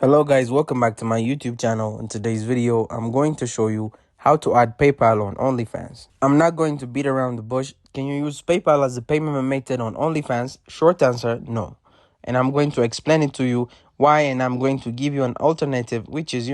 Hello guys, welcome back to my YouTube channel. In today's video, I'm going to show you how to add PayPal on Onlyfans. I'm not going to beat around the bush. Can you use PayPal as a payment method on Onlyfans? Short answer, no. And I'm going to explain it to you why, and I'm going to give you an alternative, which is,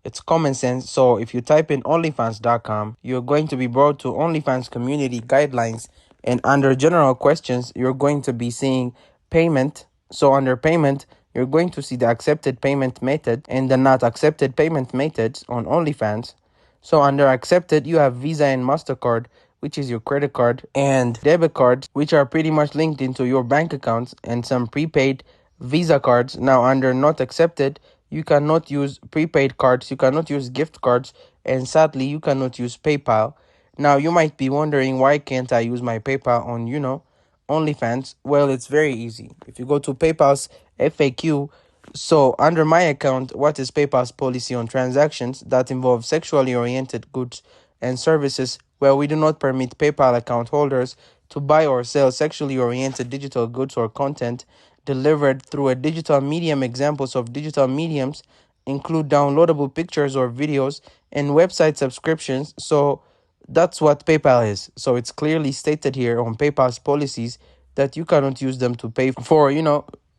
it's common sense. So if you type in onlyfans.com, you're going to be brought to Onlyfans community guidelines, and under general questions, you're going to be seeing payment. So under payment, you're going to see the accepted payment method and the not accepted payment methods on Onlyfans. So under accepted, you have Visa and MasterCard, which is your credit card, and debit cards, which are pretty much linked into your bank accounts, and some prepaid Visa cards. Now under not accepted, you cannot use prepaid cards, you cannot use gift cards, and sadly, you cannot use PayPal. Now you might be wondering, why can't I use my PayPal on, Onlyfans? Well, it's very easy. If you go to PayPal's FAQ, so under my account, what is PayPal's policy on transactions that involve sexually oriented goods and services? Well, we do not permit PayPal account holders to buy or sell sexually oriented digital goods or content delivered through a digital medium. Examples of digital mediums include downloadable pictures or videos and website subscriptions. So that's what PayPal is. So it's clearly stated here on PayPal's policies that you cannot use them to pay for,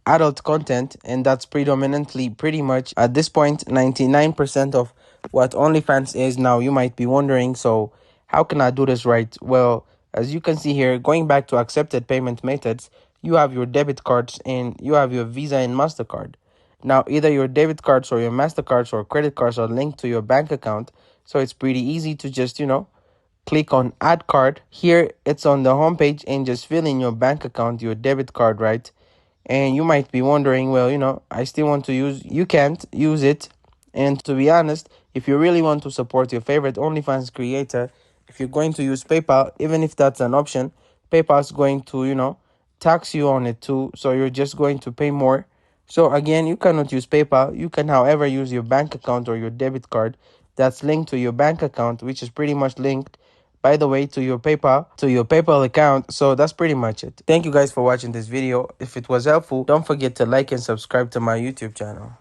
adult content, and that's predominantly pretty much at this point 99% of what OnlyFans is. Now you might be wondering, so how can I do this right? Well, as you can see here, going back to accepted payment methods, you have your debit cards and you have your Visa and MasterCard. Now either your debit cards or your MasterCards or credit cards are linked to your bank account, so it's pretty easy to just click on add card. Here it's on the homepage, and just fill in your bank account, your debit card, right? And you might be wondering, well, I still want to use, you can't use it. And to be honest, if you really want to support your favorite OnlyFans creator, if you're going to use PayPal, even if that's an option, PayPal's going to, tax you on it too. So you're just going to pay more. So again, you cannot use PayPal. You can, however, use your bank account or your debit card that's linked to your bank account, which is pretty much linked, by the way, to your PayPal account. So that's pretty much it. Thank you guys for watching this video. If it was helpful, don't forget to like and subscribe to my YouTube channel.